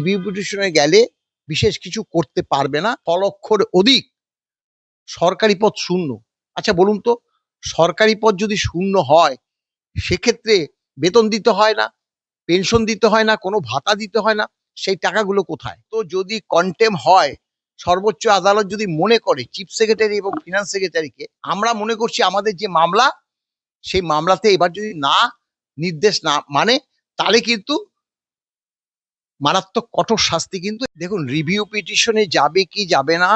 Review পিটিশনে গেলে বিশেষ কিছু করতে পারবে না। 6 লক্ষর অধিক সরকারি পদ শূন্য। আচ্ছা বলুন তো, সরকারি পদ যদি শূন্য হয় সেক্ষেত্রে বেতন দিতে হয় না, পেনশন দিতে হয় না, কোনো ভাতা দিতে হয় না, সেই টাকাগুলো কোথায়? তো যদি কন্টেম হয়, সর্বোচ্চ আদালত যদি মনে করে চিফ সেক্রেটারি এবং ফিনান্স সেক্রেটারিকে, আমরা মনে করছি আমাদের যে মামলা, সেই মামলাতে এবার যদি না নির্দেশ না মানে, তাহলে কিন্তু মারাত্মক কঠোর শাস্তি। কিন্তু দেখুন, রিভিউ পিটিশনে যাবে কি যাবে না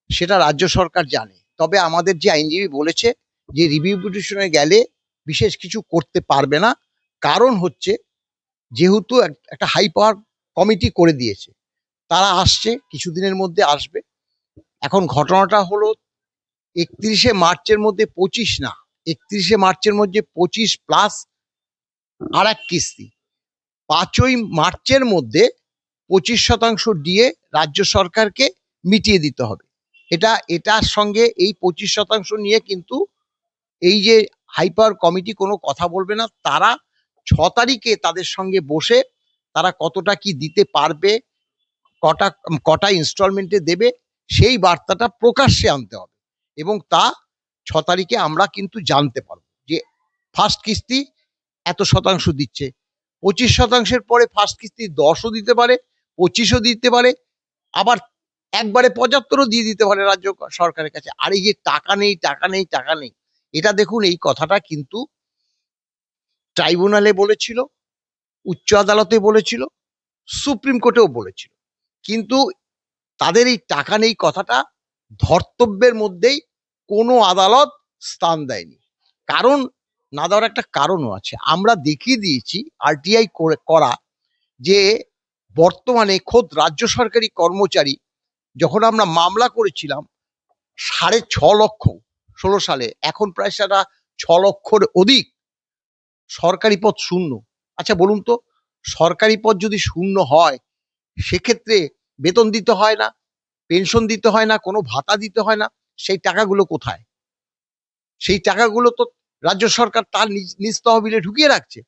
সেটা রাজ্য সরকার জানে। তবে আমাদের যে আইনজীবী বলেছে যে রিভিউ পিটিশনে গেলে বিশেষ কিছু করতে পারবে না। কারণ হচ্ছে, যেহেতু একটা হাই পাওয়ার কমিটি করে দিয়েছে, তারা আসছে, কিছুদিনের মধ্যে আসবে। এখন ঘটনাটা হলো 31শে মার্চের মধ্যে 25 না, 31শে মার্চের মধ্যে 25 প্লাস আর এক কিস্তি 5ই মার্চের মধ্যে 25% দিয়ে রাজ্য সরকারকে মিটিয়ে দিতে হবে। এটার সঙ্গে এই 25% নিয়ে কিন্তু এই যে হাইপার কমিটি কোনো কথা বলবে না। তারা 6 তারিখে তাদের সঙ্গে বসে তারা কতটা কি দিতে পারবে, কটা কটা ইনস্টলমেন্টে দেবে, সেই বার্তাটা প্রকাশ্যে আনতে হবে। এবং তা 6 তারিখে আমরা কিন্তু জানতে পারবো যে ফার্স্ট কিস্তি এত শতাংশ দিচ্ছে। 25%-এর পরে ফার্স্ট কিস্তি 10ও দিতে পারে, 25ও দিতে পারে, আবার একবারে 75ও দিয়ে দিতে পারে রাজ্য সরকারের কাছে। আর এই যে টাকা নেই, টাকা নেই, টাকা নেই, এটা দেখুন, এই কথাটা কিন্তু ট্রাইব্যুনালে বলেছিল, উচ্চ আদালতে বলেছিল, সুপ্রিম কোর্টেও বলেছিল। কিন্তু তাদের এই টাকা নেই কথাটা ধর্তব্যের মধ্যেই কোনো আদালত স্থান দেয়নি। কারণ না দেওয়ার একটা কারণও আছে। আমরা দেখিয়ে দিয়েছি আরটিআই করা যে বর্তমানে খোদ রাজ্য সরকারি কর্মচারী, যখন আমরা মামলা করেছিলাম 6.5 লক্ষ 16 সালে, এখন প্রায় সেটা 6 লক্ষর অধিক সরকারি পদ শূন্য। আচ্ছা বলুন তো, সরকারি পদ যদি শূন্য হয় সেক্ষেত্রে বেতন দিতে হয় না, পেনশন দিতে হয় না, কোনো ভাতা দিতে হয় না, সেই টাকাগুলো কোথায়? সেই টাকাগুলো তো রাজ্য সরকার তার নিজ তহবিলে ঢুকিয়ে রাখছে।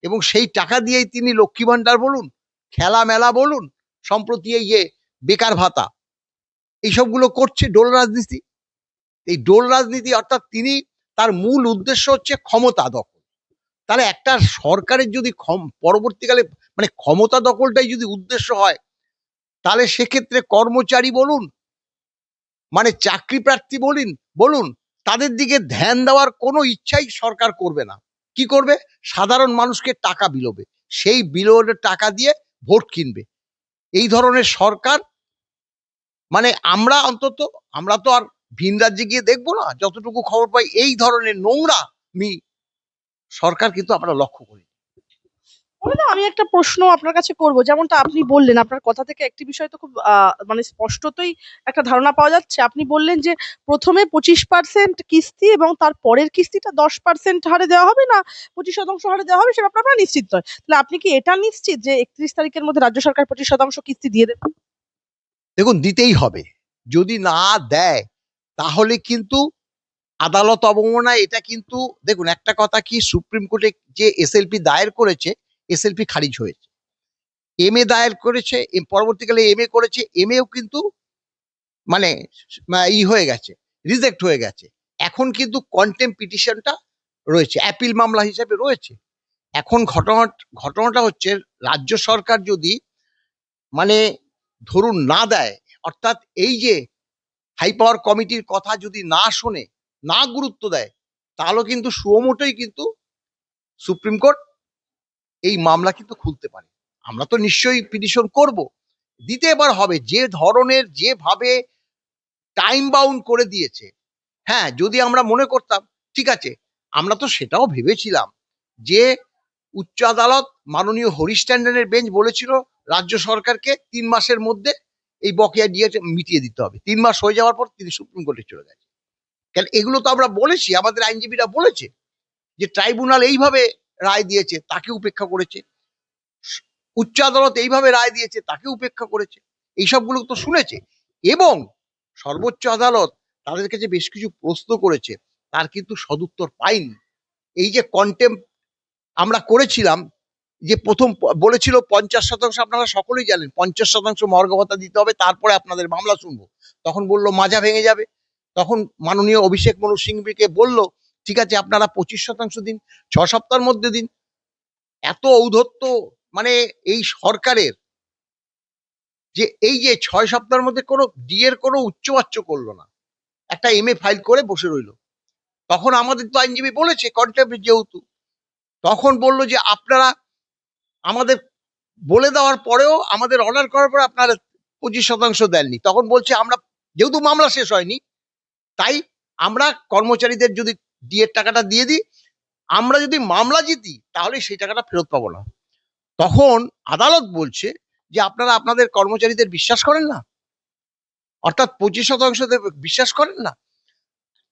এবং সেই টাকা দিয়েই তিনি লক্ষ্মী ভান্ডার বলুন, খেলা মেলা বলুন, সম্প্রতি এই যে বেকার ভাতা, এইসবগুলো করছে ডোল রাজনীতি। এই ডোল রাজনীতি অর্থাৎ তিনি, তার মূল উদ্দেশ্য হচ্ছে ক্ষমতা দখল। তাহলে একটা সরকারের যদি পরবর্তীকালে মানে ক্ষমতা দখলটাই যদি উদ্দেশ্য হয়, তাহলে সেক্ষেত্রে কর্মচারী বলুন, মানে চাকরি প্রার্থী বলুন, তাদের দিকে ধ্যান দেওয়ার কোনো ইচ্ছাই সরকার করবে না। কি করবে? সাধারণ মানুষকে টাকা বিলোবে, সেই বিলোর টাকা দিয়ে ভোট কিনবে। এই ধরনের সরকার, মানে আমরা তো আর ভিন রাজ্যে গিয়ে দেখবো না, যতটুকু খবর পাই এই ধরনের নোংরা সরকার কিন্তু আমরা লক্ষ্য করি। আমি একটা প্রশ্ন আপনার কাছে করব, যেমনটা আপনি বললেন, আপনার কথা থেকে একটি বিষয় তো খুব মানে স্পষ্টতই একটা ধারণা পাওয়া যাচ্ছে। আপনি বললেন যে প্রথমে 25% কিস্তি এবং তার পরের কিস্তিটা 10% হারে দেওয়া হবে, না 25% হারে দেওয়া হবে, সেটা আপনারা নিশ্চিত নয়। তাহলে আপনি কি এটা নিশ্চিত যে 31 তারিখের মধ্যে রাজ্য সরকার 25% কিস্তি দিয়ে দেবে? দেখুন, দিতেই হবে। যদি না দেয় তাহলে কিন্তু আদালত অবমাননা। এটা কিন্তু দেখুন, একটা কথা কি, সুপ্রিম কোর্টে যে এসএলপি দায়ের করেছে, এসএলপি খারিজ হয়েছে। এমএ দায়ের করেছে, পরবর্তীকালে এমএ করেছে, এমএও কিন্তু মানে হয়ে গেছে, রিজেক্ট হয়ে গেছে। এখন কিন্তু কন্টেম্প পিটিশনটা রয়েছে, অ্যাপিল মামলা হিসেবে রয়েছে। এখন ঘটনাটা হচ্ছে, রাজ্য সরকার যদি মানে ধরুন না দেয়, অর্থাৎ এই যে হাই পাওয়ার কমিটির কথা যদি না শোনে, না গুরুত্ব দেয়, তাহলে কিন্তু সুমোটোই কিন্তু সুপ্রিম কোর্ট এই মামলা কিন্তু খুলতে পারে। আমরা তো নিশ্চয়ই পিটিশন করব, দিতে এবার হবে। যে ধরনের, যেভাবে টাইম বাউন্ড করে দিয়েছে, হ্যাঁ, যদি আমরা মনে করতাম, ঠিক আছে, আমরা তো সেটাও ভেবেছিলাম যে উচ্চ আদালত মাননীয় হরিশ ট্যান্ডনের বেঞ্চ বলেছিল রাজ্য সরকারকে 3 মাসের মধ্যে এই বকেয়া দিয়ে মিটিয়ে দিতে হবে। 3 মাস হয়ে যাওয়ার পর তিনি সুপ্রিম কোর্টে চলে গেছে। কেন এগুলো তো আমরা বলেছি, আমাদের আইনজীবীরা বলেছে যে ট্রাইব্যুনাল এইভাবে রায় দিয়েছে, তাকে উপেক্ষা করেছে, উচ্চ আদালত এইভাবে রায় দিয়েছে, তাকে উপেক্ষা করেছে, এইসবগুলো তো শুনেছে। এবং সর্বোচ্চ আদালত তাদের কাছে বেশ কিছু প্রশ্ন করেছে, তার কিন্তু সদুত্তর পায়নি। এই যে কন্টেম্প আমরা করেছিলাম যে প্রথম বলেছিল 50% আপনারা সকলেই জানেন 50% মহার্ঘ ভাতা দিতে হবে, তারপরে আপনাদের মামলা শুনবো। তখন বললো মাজা ভেঙে যাবে। তখন মাননীয় অভিষেক মনু সিংভিকে বললো ঠিক আছে আপনারা 25% দিন, 6 সপ্তাহের মধ্যে দিন। এত ঔদ্ধত্য মানে এই সরকারের, যে এই যে 6 সপ্তাহের মধ্যে কোনো ডিএর কোনো উচ্চবাচ্য করলো না, একটা এমএ ফাইল করে বসে রইলো। তখন আমাদের তো আইনজীবী বলেছে কন্টেম্প যেহেতু, তখন বললো যে আপনারা আমাদের বলে দেওয়ার পরেও, আমাদের অর্ডার করার পরে আপনারা 25% দেননি। তখন বলছে আমরা যেহেতু মামলা শেষ হয়নি, তাই আমরা কর্মচারীদের যদি ডিএর টাকাটা দিয়ে দিই, আমরা যদি মামলা জিতি তাহলে সেই টাকাটা ফেরত পাবো না। তখন আদালত বলছে যে আপনারা আপনাদের কর্মচারীদের বিশ্বাস করেন না, অর্থাৎ 25% বিশ্বাস করেন না।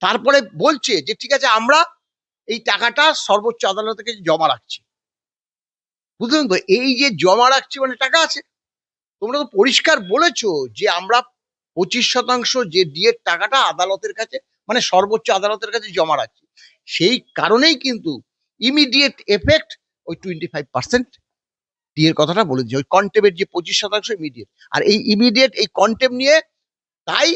তারপরে বলছে যে ঠিক আছে আমরা এই টাকাটা সর্বোচ্চ আদালতের কাছে জমা রাখছি। বুঝলেন তো, এই যে জমা রাখছি মানে টাকা আছে। তোমরা তো পরিষ্কার বলেছো যে আমরা 25% যে ডিএর টাকাটা আদালতের কাছে মানে সর্বোচ্চ আদালতের কাছে জমা রাখছি। সেই কারণেই কিন্তু ইমিডিয়েট এফেক্ট ওই 25% ডিএর কথাটা বলে দিচ্ছে, ওই কন্টেমের যে 25% ইমিডিয়েট। আর এই ইমিডিয়েট এই কন্টেম নিয়ে তাই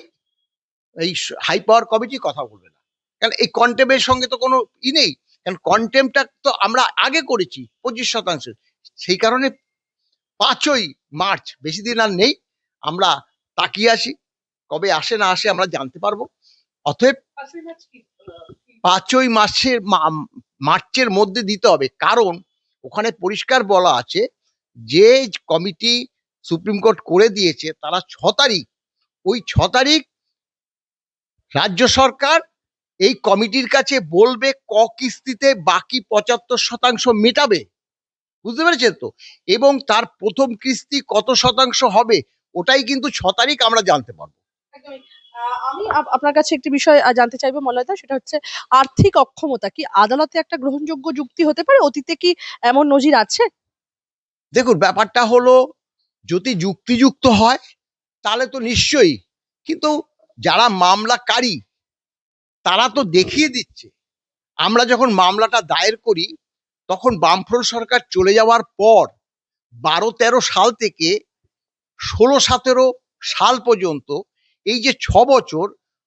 এই হাই পাওয়ার কমিটি কথা বলবে না, কারণ এই কন্টেমের সঙ্গে তো কোনো নেই। কারণ কন্টেমটা তো আমরা আগে করেছি 25%। সেই কারণে 5ই মার্চ, বেশি দিন আর নেই, আমরা তাকিয়ে আছি কবে আসে না আসে আমরা জানতে পারবো। অতএব 5ই মার্চের মধ্যে দিতে হবে, কারণ ওখানে পরিষ্কার বলা আছে যে কমিটি সুপ্রিম কোর্ট করে দিয়েছে তারা 6 তারিখ, ওই 6 তারিখ রাজ্য সরকার এই কমিটির কাছে বলবে কিস্তিতে বাকি 75% মেটাবে। বুঝতে পেরেছেন তো, এবং তার প্রথম কিস্তি কত শতাংশ হবে ওটাই কিন্তু 6 তারিখ আমরা জানতে পারবো। একদমই। আমি আপনার কাছে একটি বিষয় জানতে চাইবো মলয়দা, সেটা হচ্ছে আর্থিক অক্ষমতা কি আদালতে একটা গ্রহণযোগ্য যুক্তি হতে পারে? অতীতে কি এমন নজির আছে? দেখুন ব্যাপারটা হলো, যদি যুক্তিযুক্ত হয় তাহলে তো নিশ্চয়ই, কিন্তু যারা মামলাকারী তারা তো দেখিয়ে দিচ্ছে। আমরা যখন মামলাটা দায়ের করি তখন বামফ্রন্ট সরকার চলে যাওয়ার পর 12-13 সাল থেকে 16-17 সাল পর্যন্ত এই যে 6 বছর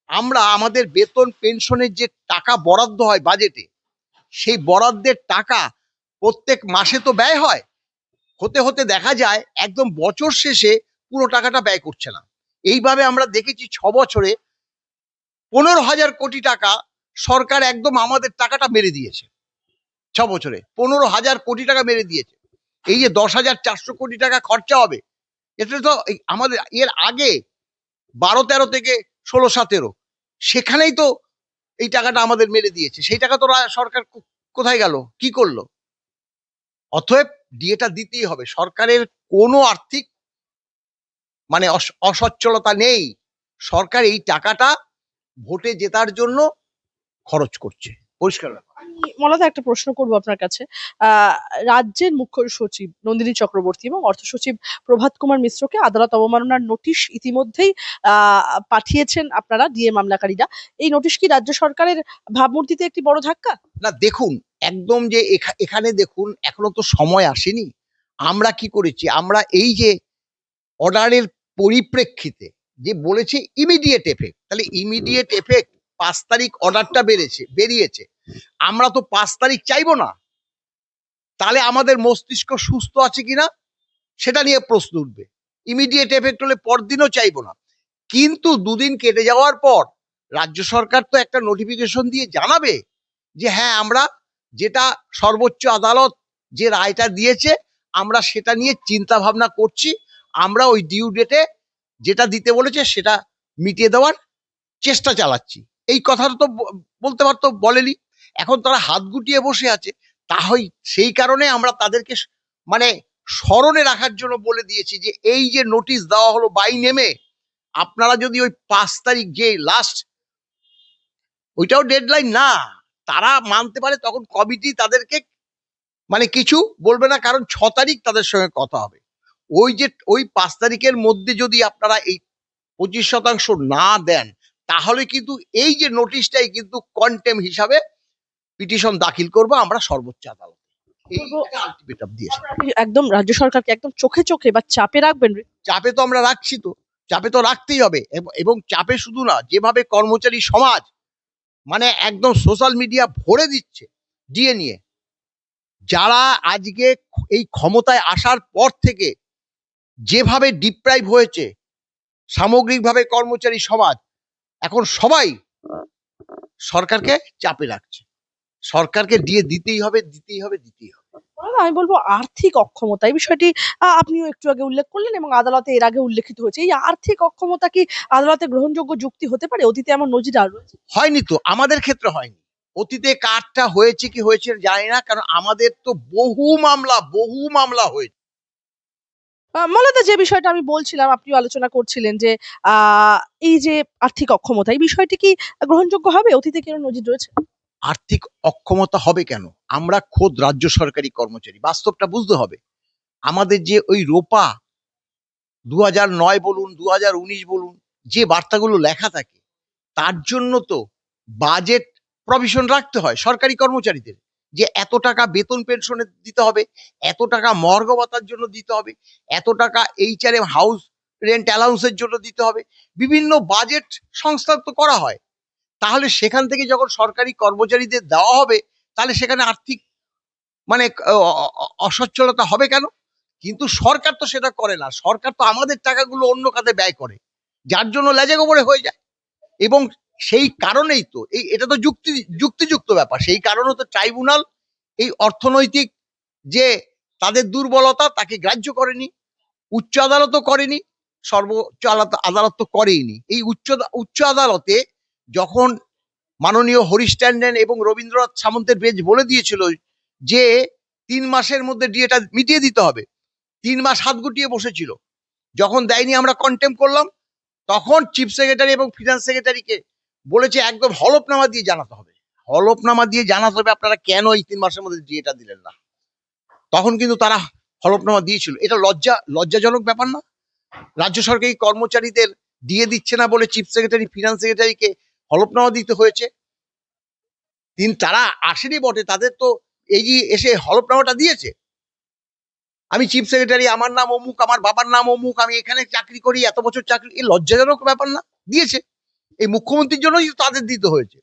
আমরা আমাদের বেতন পেনশনের যে টাকা বরাদ্দ হয় বাজেটে, সেই বরাদ্দের টাকা প্রত্যেক মাসে তো ব্যয় হয়, হতে হতে দেখা যায় একদম বছর শেষে পুরো টাকাটা ব্যয় করছে না। এইভাবে আমরা দেখেছি 6 বছরে 15,000 কোটি টাকা সরকার একদম আমাদের টাকাটা মেরে দিয়েছে। 6 বছরে 15,000 কোটি টাকা মেরে দিয়েছে। এই যে 10,400 কোটি টাকা খরচা হবে, এটা তো আমাদের এর আগে 12-13 থেকে 16-17 সেখানেই তো এই টাকাটা আমাদের মেরে দিয়েছে। সেই টাকা তো সরকার কোথায় গেল, কি করলো? অতএব ডিএটা দিতেই হবে। সরকারের কোনো আর্থিক মানে অসচ্ছলতা নেই। সরকার এই টাকাটা ভোটে জেতার জন্য খরচ করছে, পরিষ্কার ব্যাপার। আমি মলয়দা একটা প্রশ্ন করবো আপনার কাছে। আহ রাজ্যের মুখ্য সচিব নন্দিনী চক্রবর্তী এবং অর্থ সচিব প্রভাত কুমার মিশ্রকে আদালত অবমাননার নোটিশ ইতিমধ্যেই পাঠিয়েছেন আপনারা ডিএ মামলাকারীরা। এই নোটিশ কি রাজ্য সরকারের ভাবমূর্তিতে একটি বড় ধাক্কা? না দেখুন, একদম যে এখানে দেখুন এখনো তো সময় আসেনি। আমরা কি করেছি, আমরা এই যে অর্ডারের পরিপ্রেক্ষিতে যে বলেছে ইমিডিয়েট এফেক্ট, তাহলে ইমিডিয়েট এফেক্ট 5 তারিখ অর্ডারটা বেরিয়েছে, আমরা তো 5 তারিখ চাইবো না। তাহলে আমাদের মস্তিষ্ক সুস্থ আছে কিনা সেটা নিয়ে প্রশ্ন উঠবে। ইমিডিয়েট এফেক্ট হলে পরদিনও চাইবো না, কিন্তু 2 দিন কেটে যাওয়ার পর রাজ্য সরকার তো একটা নোটিফিকেশন দিয়ে জানাবে যে হ্যাঁ আমরা যেটা সর্বোচ্চ আদালত যে রায়টা দিয়েছে আমরা সেটা নিয়ে চিন্তা ভাবনা করছি, আমরা ওই ডিউ ডেটে যেটা দিতে বলেছে সেটা মিটিয়ে দেওয়ার চেষ্টা চালাচ্ছি। এই কথাটা তো বলতে পারতো, বলেনি। এখন তারা হাত গুটিয়ে বসে আছে, তাহলে সেই কারণে আমরা তাদেরকে মানে স্মরণে রাখার জন্য বলে দিয়েছি যে এই যে নোটিশ দেওয়া হলো বাই নেমে, আপনারা যদি ওই 5 তারিখ যে লাস্ট, ওইটাও ডেডলাইন না, তারা মানতে পারে তখন কমিটি তাদেরকে মানে কিছু বলবে না, কারণ 6 তারিখ তাদের সঙ্গে কথা হবে। ওই যে ওই 5 তারিখের মধ্যে যদি আপনারা এই 25% না দেন তাহলে কিন্তু এই যে নোটিশটাই কিন্তু কন্টেম হিসাবে পিটিশন দাখিল করবো আমরা সর্বোচ্চ আদালতে। এই বলবো একটা আলটিমেটাম দিয়েছে। আপনি একদম রাজ্য সরকারকে একদম চোখে চোখে বা চাপে রাখবেন। চাপে তো আমরা রাখছি, তো চাপে তো রাখতেই হবে, এবং চাপে শুধু না, যেভাবে কর্মচারী সমাজ মানে একদম সোশ্যাল মিডিয়া ভরে দিচ্ছে ডিএ নিয়ে, যারা আজকে এই ক্ষমতায় আসার পর থেকে যেভাবে ডিপ্রাইভ হয়েছে সামগ্রিকভাবে কর্মচারী সমাজ, এখন সবাই সরকারকে চাপে রাখছে, সরকারকে ডিএ দিতেই হবে, দিতেই হবে, দিতেই হবে। আমি বলবো আর্থিক অক্ষমতা এই বিষয়টি আপনিও একটু আগে উল্লেখ করলেন এবং আদালতে এর আগে উল্লেখিত হয়েছে। এই আর্থিক অক্ষমতা কি আদালতে গ্রহণযোগ্য যুক্তি হতে পারে? অতীতে এমন নজির আর রয়েছে? হয়নি তো, আমাদের ক্ষেত্রে হয়নি। অতীতে কারটা হয়েছে কি হয়েছে জানি না, কারণ আমাদের তো বহু মামলা হয়েছে। মূলত যে বিষয়টা আমি বলছিলাম, আপনিও আলোচনা করছিলেন যে আ এই যে আর্থিক অক্ষমতা এই বিষয়টি কি গ্রহণযোগ্য হবে? অতীতে কি এর নজির রয়েছে? আর্থিক অক্ষমতা হবে কেন? আমরা খোদ রাজ্য সরকারি কর্মচারী, বাস্তবটা বুঝতে হবে। আমাদের যে ওই রোপা 2009 বলুন, 2019 বলুন, যে বার্তাগুলো লেখা থাকে, তার জন্য তো বাজেট প্রভিশন রাখতে হয় সরকারি কর্মচারীদের, যে এত টাকা বেতন পেনশনে দিতে হবে, এত টাকা মর্গ ভাতার জন্য দিতে হবে, এত টাকা এইচআরএম হাউস রেন্ট অ্যালাউন্সের জন্য দিতে হবে, বিভিন্ন বাজেট সংস্থান তো করা হয়। তাহলে সেখান থেকে যখন সরকারি কর্মচারীদের দেওয়া হবে, তাহলে সেখানে আর্থিক মানে অসচ্ছলতা হবে কেন? কিন্তু সরকার তো সেটা করে না, সরকার তো আমাদের টাকাগুলো অন্য খাতে ব্যয় করে, যার জন্য লেজে গোবরে হয়ে যায়। এবং সেই কারণেই তো এটা তো যুক্তিযুক্ত ব্যাপার, সেই কারণে তো ট্রাইব্যুনাল এই অর্থনৈতিক যে তাদের দুর্বলতা তাকে গ্রাহ্য করেনি, উচ্চ আদালতও করেনি, সর্বোচ্চ আদালত তো করেইনি। এই উচ্চ আদালতে যখন মাননীয় হরিশ ট্যান্ডন এবং রবীন্দ্রনাথ সামন্তের বেঞ্চ বলে দিয়েছিল যে 3 মাসের মধ্যে ডিএটা মিটিয়ে দিতে হবে, 3 মাস হাত গুটিয়ে বসেছিল। যখন দেয়নি আমরা কন্টেম করলাম, তখন চিফ সেক্রেটারি এবং ফিনান্স সেক্রেটারিকে বলেছে একদম হলফনামা দিয়ে জানাতে হবে, হলফনামা দিয়ে জানাতে হবে আপনারা কেন এই 3 মাসের মধ্যে ডিএটা দিলেন না। তখন কিন্তু তারা হলফনামা দিয়েছিল। এটা লজ্জাজনক ব্যাপার না? রাজ্য সরকারি কর্মচারীদের দিয়ে দিচ্ছে না বলে চিফ সেক্রেটারি ফিনান্স সেক্রেটারিকে হলফনামা দিতে হয়েছে। তারা আসেনি বটে, তাদের তো এই যে এসে হলফনামাটা দিয়েছে, আমি চিফ সেক্রেটারি, আমার নাম অমুক, আমার বাবার নাম অমুক, আমি এখানে চাকরি করি, এত বছর চাকরি, এই লজ্জাজনক ব্যাপার না? দিয়েছে। এই মুখ্যমন্ত্রীর জন্যই তাদের দিতে হয়েছে।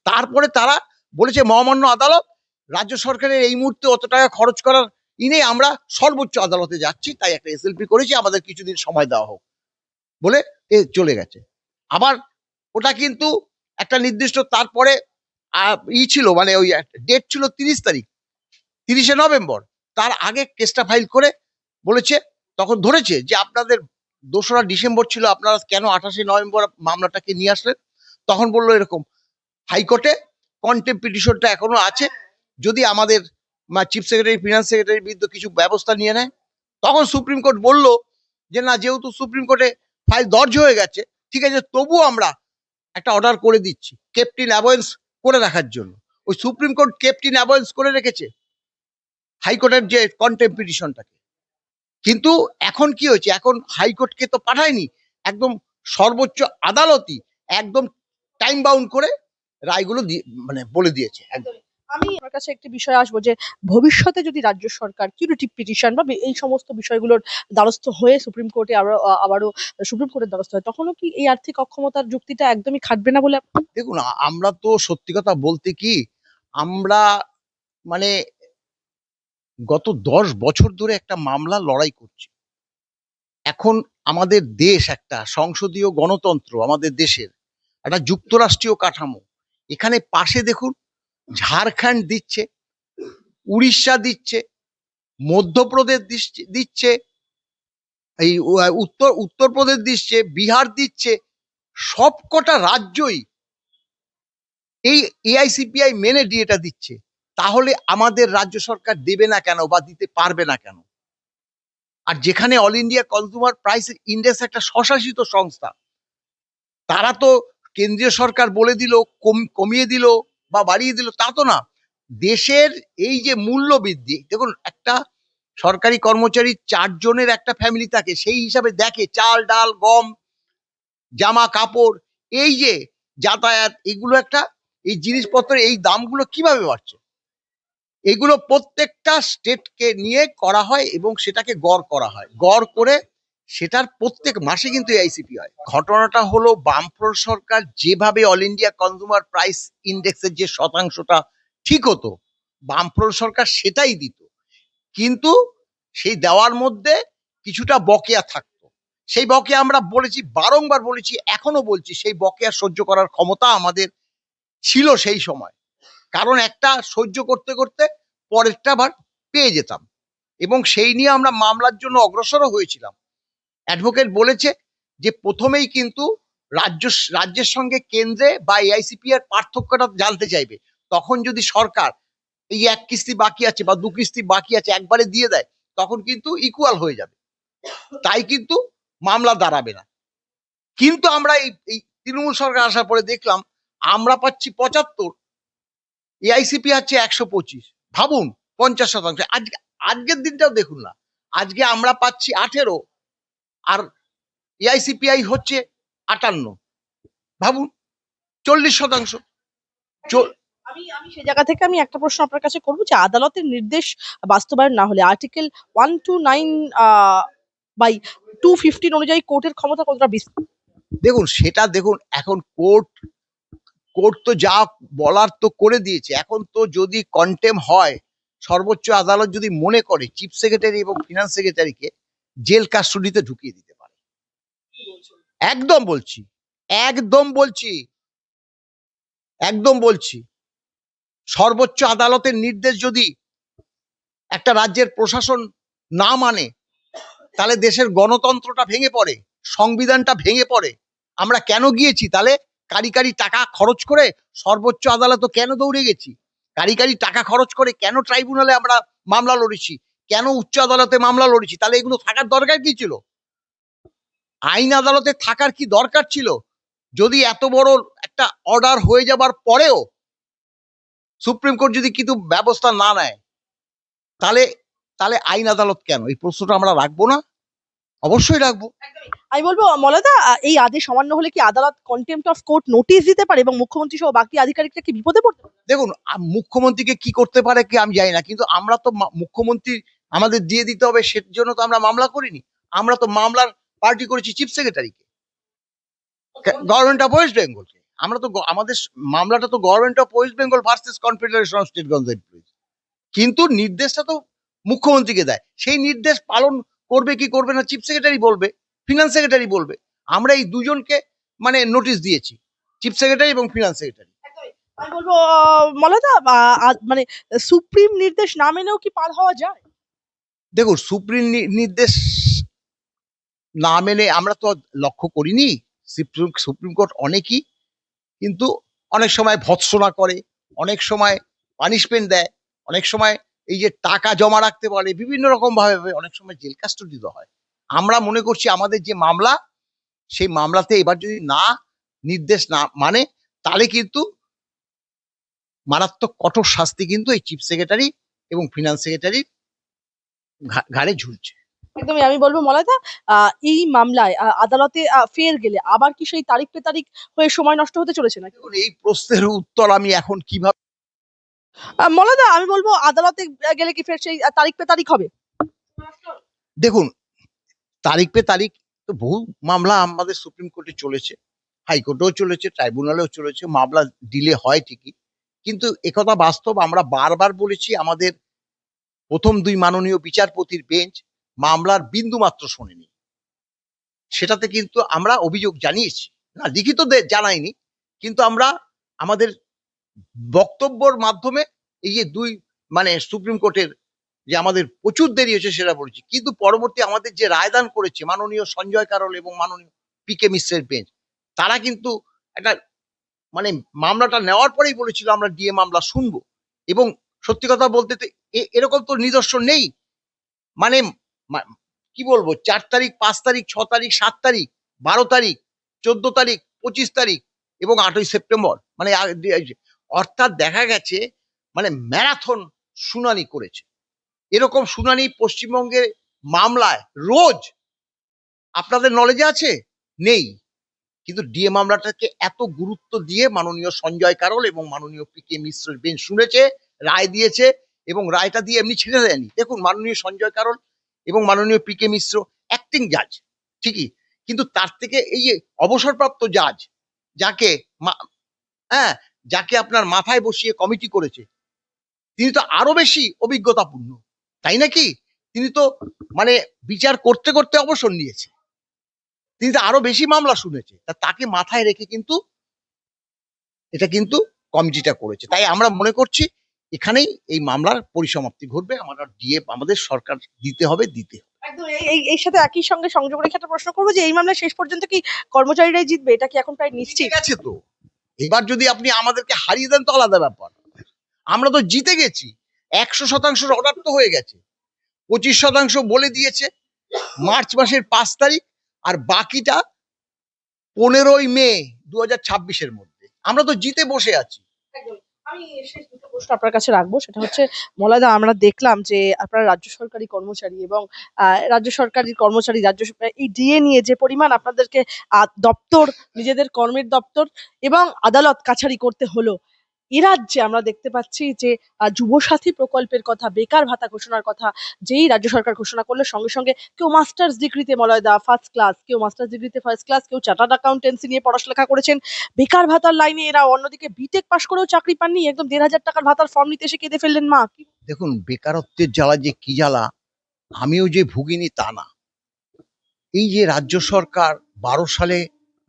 তারপরে তারা বলেছে মহামান্য আদালত, রাজ্য সরকারের এই মুহূর্তে অত টাকা খরচ করার নেই, আমরা সর্বোচ্চ আদালতে যাচ্ছি, তাই একটা এসএলপি করেছি, আমাদের কিছুদিন সময় দেওয়া হোক বলে চলে গেছে। আবার ওটা কিন্তু একটা নির্দিষ্ট তারপরে ছিল, মানে ওই ডেট ছিল 30 তারিখ, 30শে নভেম্বর। তার আগে কেসটা ফাইল করে বলেছে, তখন ধরেছে যে আপনাদের 2রা ডিসেম্বর ছিল, আপনারা কেন 28শে নভেম্বর মামলাটাকে নিয়ে আসলেন? তখন বললো এরকম, হাইকোর্টে কন্টেম্প পিটিশনটা এখনো আছে, যদি আমাদের চিফ সেক্রেটারি ফিনান্স সেক্রেটারির বিরুদ্ধে কিছু ব্যবস্থা নিয়ে নেয়। তখন সুপ্রিম কোর্ট বলল যে না, যেহেতু সুপ্রিম কোর্টে ফাইল দর্জ হয়ে গেছে, ঠিক আছে, তবুও আমরা একটা অর্ডার করে দিচ্ছি কেপটিন অ্যাভয়েন্স করে রাখার জন্য। ওই সুপ্রিম কোর্ট কেপটিন অ্যাভয়েন্স করে রেখেছে হাইকোর্টের যে কন্টেম্প পিটিশনটাকে। কিন্তু এখন কি হয়েছে, এখন হাইকোর্টকে তো পাঠায়নি, একদম সর্বোচ্চ আদালতই একদম টাইম বাউন্ড করে রায়গুলো মানে বলে দিয়েছে। আমি আপনার কাছে একটি বিষয় আসবো যে ভবিষ্যতে যদি রাজ্য সরকার কিউরেটিভ পিটিশন বা এই সমস্ত বিষয়গুলোর দ্বারস্থ হয়ে সুপ্রিম কোর্টে আবারও সুপ্রিম কোর্টের দ্বারস্থ হয়, তখনও কি এই আর্থিক অক্ষমতার যুক্তিটা একদমই খাটবে না বলে দেখুন, আমরা তো সত্যি কথা বলতে কি, আমরা মানে গত 10 বছর ধরে একটা মামলা লড়াই করছি। এখন আমাদের দেশ একটা সংসদীয় গণতন্ত্র, আমাদের দেশের একটা যুক্তরাষ্ট্রীয় কাঠামো, এখানে পাশে দেখুন ঝাড়খণ্ড দিচ্ছে, উড়িষ্যা দিচ্ছে, মধ্যপ্রদেশ দিচ্ছে, এই উত্তরপ্রদেশ দিচ্ছে, বিহার দিচ্ছে, সবকটা রাজ্যই এই এআইসিপিআই মেনে ডিএটা দিচ্ছে। তাহলে আমাদের রাজ্য সরকার দেবে না কেন বা দিতে পারবে না কেন? আর যেখানে all India consumer price index একটা স্বশাসিত সংস্থা, তারা তো কেন্দ্রীয় সরকার বলে দিল, কমিয়ে দিল বা বাড়িয়ে দিল তা তো না। দেশের এই যে মূল্য বৃদ্ধি, দেখুন একটা সরকারি কর্মচারী 4 জনের একটা ফ্যামিলি থাকে, সেই হিসাবে দেখে চাল ডাল গম জামা কাপড়, এই যে যাতায়াত, এগুলো একটা, এই জিনিসপত্রের এই দামগুলো কিভাবে বাড়ছে। এগুলো প্রত্যেকটা স্টেটকে নিয়ে করা হয় এবং সেটাকে গড় করা হয়, গড় করে সেটার প্রত্যেক মাসে কিন্তু এআইসিপি হয়। ঘটনাটা হলো বামফ্রন্ট সরকার যেভাবে অল ইন্ডিয়া কনজিউমার প্রাইস ইন্ডেক্সের যে শতাংশটা ঠিক হতো, বামফ্রন্ট সরকার সেটাই দিত, কিন্তু সেই দেওয়ার মধ্যে কিছুটা বকেয়া থাকতো। সেই বকেয়া আমরা বলেছি, বারংবার বলেছি, এখনো বলছি, সেই বকেয়া সহ্য করার ক্ষমতা আমাদের ছিল সেই সময়। কারণ একটা সহ্য করতে করতে পরেরটা আবার পেয়ে যেতাম, এবং সেই নিয়ে আমরা মামলার জন্য অগ্রসরও হয়েছিলাম। অ্যাডভোকেট বলেছে যে প্রথমেই কিন্তু রাজ্যের সঙ্গে কেন্দ্রে বা এআইসিপি এর পার্থক্যটা জানতে চাইবে। তখন যদি সরকার এই এক কিস্তি বাকি আছে বা দু কিস্তি বাকি আছে একবারে দিয়ে দেয়, তখন কিন্তু ইকুয়াল হয়ে যাবে, তাই কিন্তু মামলা দাঁড়াবে না। কিন্তু আমরা এই তৃণমূল সরকার আসার পরে দেখলাম আমরা পাচ্ছি 75, এআইসিপি আছে 125। ভাবুন, 50%। আজকের দিনটাও দেখুন না, আজকে আমরা পাচ্ছি 18 আর এআইসিপিআই হচ্ছে 58। ভাবুন, 40%। আমি আমি সেই জায়গা থেকে আমি একটা প্রশ্ন আপনার কাছে করবো যে আদালতের নির্দেশ বাস্তবায়ন না হলে আর্টিকেল 129 বাই 215 অনুযায়ী কোর্টের ক্ষমতা কতটা বিস্তৃত? দেখুন, সেটা দেখুন, এখন কোর্ট কোর্ট তো যা বলার তো করে দিয়েছে। এখন তো যদি কন্টেম হয়, সর্বোচ্চ আদালত যদি মনে করে, চিফ সেক্রেটারি এবং ফিনান্স সেক্রেটারিকে জেল কাস্টডিতে ঢুকিয়ে দিতে পারে। একদম বলছি, একদম বলছি, একদম বলছি, সর্বোচ্চ আদালতের নির্দেশ যদি একটা রাজ্যের প্রশাসন না মানে, তাহলে দেশের গণতন্ত্রটা ভেঙে পড়ে, সংবিধানটা ভেঙে পড়ে। আমরা কেন গিয়েছি তাহলে? কারি কারি টাকা খরচ করে সর্বোচ্চ আদালত কেন দৌড়ে গেছি? কারি কারি টাকা খরচ করে কেন ট্রাইব্যুনালে আমরা মামলা লড়েছি? কেন উচ্চ আদালতে মামলা লড়েছি? তাহলে এগুলো থাকার দরকার কি ছিল? আইন আদালতে থাকার কি দরকার ছিল? যদি এত বড় একটা অর্ডার হয়ে যাবার পরেও সুপ্রিম কোর্ট যদি কিছু ব্যবস্থা না নেয়, তাহলে তাহলে আইন আদালত কেন? এই প্রশ্নটা আমরা রাখবো না? অবশ্যই রাখবো। আমি বলবো মলয়দা, এই আদেশ অমান্য হলে কি আদালত কন্টেম্প্ট অফ কোর্ট নোটিশ দিতে পারে এবং মুখ্যমন্ত্রী সহ বাকি আধিকারিকরা কি বিপদে পড়তে পারে? দেখুন, মুখ্যমন্ত্রীকে কি করতে পারে কি আমি জানি না, কিন্তু আমরা তো মুখ্যমন্ত্রী আমাদের দিয়ে দিতে হবে সের জন্য তো আমরা মামলা করিনি। আমরা তো মামলার পার্টি করেছি চিফ সেক্রেটারিকে, গভর্নমেন্ট অফ ওয়েস্ট বেঙ্গলকে। আমরা তো আমাদের মামলাটা তো government of West Bengal versus confederation of state government. কিন্তু নির্দেশটা তো মুখ্যমন্ত্রীকে দেয়, সেই নির্দেশ পালন করবে কি করবে না চিফ সেক্রেটারি বলবে, ফিনান্স সেক্রেটারি বলবে। আমরা এই দুজনকে মানে নোটিশ দিয়েছি, চিফ সেক্রেটারি এবং ফিনান্স সেক্রেটারি। আমি বলবো মলয়দা, মানে সুপ্রিম নির্দেশ না মেনেও কি পার হওয়া যায়? দেখুন, সুপ্রিম নির্দেশ না মেনে আমরা তো লক্ষ্য করিনি। সুপ্রিম কোর্ট অনেকই কিন্তু অনেক সময় ভৎসনা করে, অনেক সময় পানিশমেন্ট দেয়, অনেক সময় এই যে টাকা জমা রাখতে বলে, বিভিন্ন রকম ভাবে অনেক সময় জেল কাস্টডি দেওয়া হয়। আমরা মনে করছি আমাদের যে মামলা, সেই মামলাতে এবার যদি না নির্দেশ না মানে, তাহলে কিন্তু মারাত্মক কঠোর শাস্তি কিন্তু এই চিফ সেক্রেটারি এবং ফিনান্স সেক্রেটারির ঘাড়ে ঝুলছে। একদমই। আমি বলবো মলয়দা, এই মামলায় আদালতে ফের গেলে আবার কি সেই তারিখ পে তারিখ হয়ে সময় নষ্ট হতে চলেছে নাকি? দেখুন, এই প্রশ্নের উত্তর আমি এখন কিভাবে, মলয়দা, আমি বলবো আদালতে গেলে কি ফের সেই তারিখ পে তারিখ হবে? দেখুন, তারিখ পে তারিখ তো বহু মামলা আমাদের সুপ্রিম কোর্টে চলেছে, হাইকোর্টেও চলেছে, ট্রাইব্যুনালেও চলেছে, মামলা ডিলে হয় ঠিকই, কিন্তু একথা বাস্তব। আমরা বারবার বলেছি আমাদের প্রথম দুই মাননীয় বিচারপতির বেঞ্চ মামলার বিন্দু মাত্র শোনেনি। সেটাতে কিন্তু আমরা অভিযোগ জানিয়েছি, না লিখিত জানাইনি, কিন্তু আমরা আমাদের বক্তব্যর মাধ্যমে এই যে দুই মানে সুপ্রিম কোর্টের যে আমাদের প্রচুর দেরি হয়েছে সেটা বলেছি। কিন্তু পরবর্তী আমাদের যে রায়দান করেছে মাননীয় সঞ্জয় কারোল এবং মাননীয় পি কে মিশ্রের বেঞ্চ, তারা কিন্তু একটা মানে মামলাটা নেওয়ার পরেই বলেছিল আমরা ডিএ মামলা শুনবো। এবং সত্যি কথা বলতে তো এরকম তো নিদর্শন নেই। মানে কি বলবো, 4 তারিখ, 5 তারিখ, 6 তারিখ, 7 তারিখ, 12 তারিখ, 14 তারিখ, 25 তারিখ এবং 8ই সেপ্টেম্বর, মানে অর্থাৎ দেখা গেছে মানে ম্যারাথন শুনানি করেছে। এরকম শুনানি পশ্চিমবঙ্গের মামলায় রোজ আপনাদের নলেজে আছে? নেই। কিন্তু ডিএ মামলাটাকে এত গুরুত্ব দিয়ে মাননীয় সঞ্জয় কারোল এবং মাননীয় পি কে মিশ্রের বেঞ্চ শুনেছে, রায় দিয়েছে, এবং রায়টা দিয়ে এমনি ছেড়ে দেয়নি। দেখুন মাননীয় সঞ্জয় কারোল এবং মাননীয় পি.কে. মিশ্র অ্যাক্টিং জাজ ঠিকই, কিন্তু তার থেকে এই যে অবসরপ্রাপ্ত জাজ যাকে হ্যাঁ, যাকে আপনার মাথায় বসিয়ে কমিটি করেছে, তিনি তো আরো বেশি অভিজ্ঞতাপূর্ণ, তাই নাকি? তিনি তো মানে বিচার করতে করতে অবসর নিয়েছে, তিনি তো আরো বেশি মামলা শুনেছে, তাকে মাথায় রেখে কিন্তু এটা কিন্তু কমিটিটা করেছে। তাই আমরা মনে করছি এখানেই এই মামলার পরিসমাপ্তি ঘটবে। আমাদের সরকার দিতে হবে। একদম এই সাথে একই সঙ্গে সংযোগ রেখে একটা প্রশ্ন করবো যে এই মামলা শেষ পর্যন্ত কি কর্মচারীরাই জিতবে, এটা কি এখন প্রায় নিশ্চিত? ঠিক আছে, তো এবার যদি আপনি আমাদেরকে হারিয়ে দেন তো আলাদা ব্যাপার। আমরা তো জিতে গেছি, 100% অর্ডার তো হয়ে গেছে, 25% বলে দিয়েছে মার্চ মাসের 5 তারিখ, আর বাকিটা 15 মে 2026-এর মধ্যে। আমরা তো জিতে বসে আছি। একদম। আমি শেষ দুটো প্রশ্ন আপনার কাছে রাখবো, সেটা হচ্ছে মলয়দা, আমরা দেখলাম যে আপনারা রাজ্য সরকারি কর্মচারী এবং রাজ্য সরকারি কর্মচারী এই ডিএ নিয়ে যে পরিমাণ আপনাদেরকে দপ্তর, নিজেদের কর্মের দপ্তর এবং আদালত কাছারি করতে হলো, এ রাজ্যে আমরা দেখতে পাচ্ছি যে যুবসাথী প্রকল্পের কথা, বেকার ভাতা ঘোষণার কথা যেই রাজ্য সরকার ঘোষণা করলো, সঙ্গে সঙ্গে কেউ মাস্টার্স ডিগ্রিতে মলয়দা ফার্স্ট ক্লাস, কেউ মাস্টার্স ডিগ্রিতে ফার্স্ট ক্লাস, কেউ চার্টার্ড অ্যাকাউন্টেন্সি নিয়ে পড়াশোনা করেছেন, বেকার ভাতার লাইনে এরা, অন্যদিকে বিটেক পাশ করেও চাকরি পাননি, একদম 1,500 টাকার ভাতার ফর্ম নিতে এসে কেঁদে ফেললেন মা। দেখুন বেকারত্বের জ্বালা যে কি জ্বালা, আমিও যে ভুগিনি তা না। এই যে রাজ্য সরকার 12 সালে,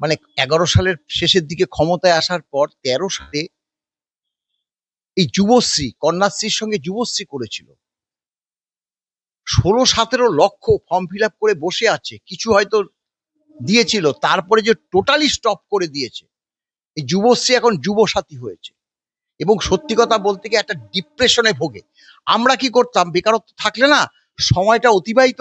মানে 11 সালের শেষের দিকে ক্ষমতায় আসার পর 13 সালে এই যুবশ্রী, কন্যাশ্রীর সঙ্গে যুবশ্রী করেছিল, 16-17 লক্ষ ফর্ম ফিল আপ করে বসে আছে, কিছু হয়তো দিয়েছিল, তারপরে যে টোটালি স্টপ করে দিয়েছে। এই যুবশ্রী এখন যুবসাথী হয়েছে, এবং সত্যি কথা বলতে গিয়ে একটা ডিপ্রেশনে ভোগে। আমরা কি করতাম, বেকারত্ব থাকলে না সময়টা অতিবাহিত,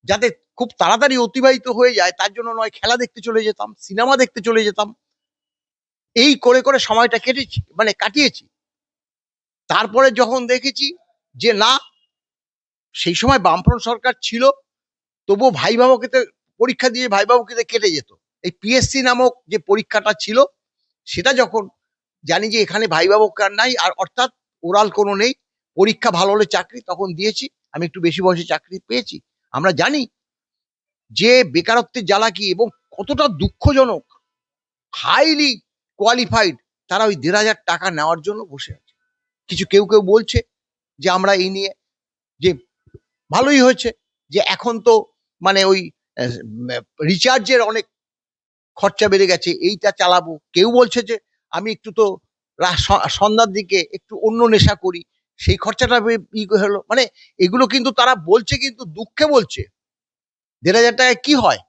যাতে খুব তাড়াতাড়ি অতিবাহিত হয়ে যায়, তার জন্য নয় খেলা দেখতে চলে যেতাম, সিনেমা দেখতে চলে যেতাম, এই করে করে সময়টা কেটেছি, মানে কাটিয়েছি। তারপরে যখন দেখেছি যে না, সেই সময় বামফ্রন্ট সরকার ছিল, তবুও ভাই বাবুকে পরীক্ষা দিয়ে ভাই বাবুকে কেটে যেত। এই পিএসসি নামক যে পরীক্ষাটা ছিল, সেটা যখন জানি যে এখানে ভাই বাবুকে আর নাই, আর অর্থাৎ ওরাল কোনো নেই, পরীক্ষা ভালো হলে চাকরি, তখন দিয়েছি। আমি একটু বেশি বয়সে চাকরি পেয়েছি। আমরা জানি যে বেকারত্বের জ্বালা কি এবং কতটা দুঃখজনক। হাইলি কোয়ালিফাইড তারা ওই 1,500 টাকা নেওয়ার জন্য বসে আছে। কেউ কেউ বলছে যে আমরা এই নিয়ে যে ভালোই হয়েছে, যে এখন তো মানে ওই রিচার্জের অনেক খরচা বেড়ে গেছে, এইটা চালাবো। কেউ বলছে যে আমি একটু তো সন্ধ্যার দিকে একটু অন্য নেশা করি, সেই খরচাটা হলো। মানে এগুলো কিন্তু তারা বলছে, কিন্তু দুঃখে বলছে। 1,500 টাকায় কি হয়?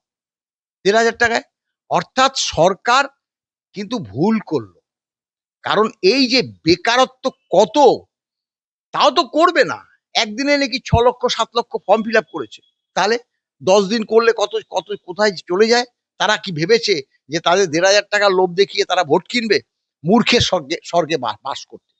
1,500 টাকায়, অর্থাৎ সরকার কিন্তু ভুল করলো। কারণ এই যে বেকারত্ব কত, তাও তো করবে না। একদিনে নাকি 6 লক্ষ 7 লক্ষ ফর্ম ফিল আপ করেছে, তাহলে 10 দিন করলে কত কত কোথায় চলে যায়। তারা কি ভেবেছে যে তাদের 1,500 টাকার লোভ দেখিয়ে তারা ভোট কিনবে? মূর্খের স্বর্গে স্বর্গে বাস করতে।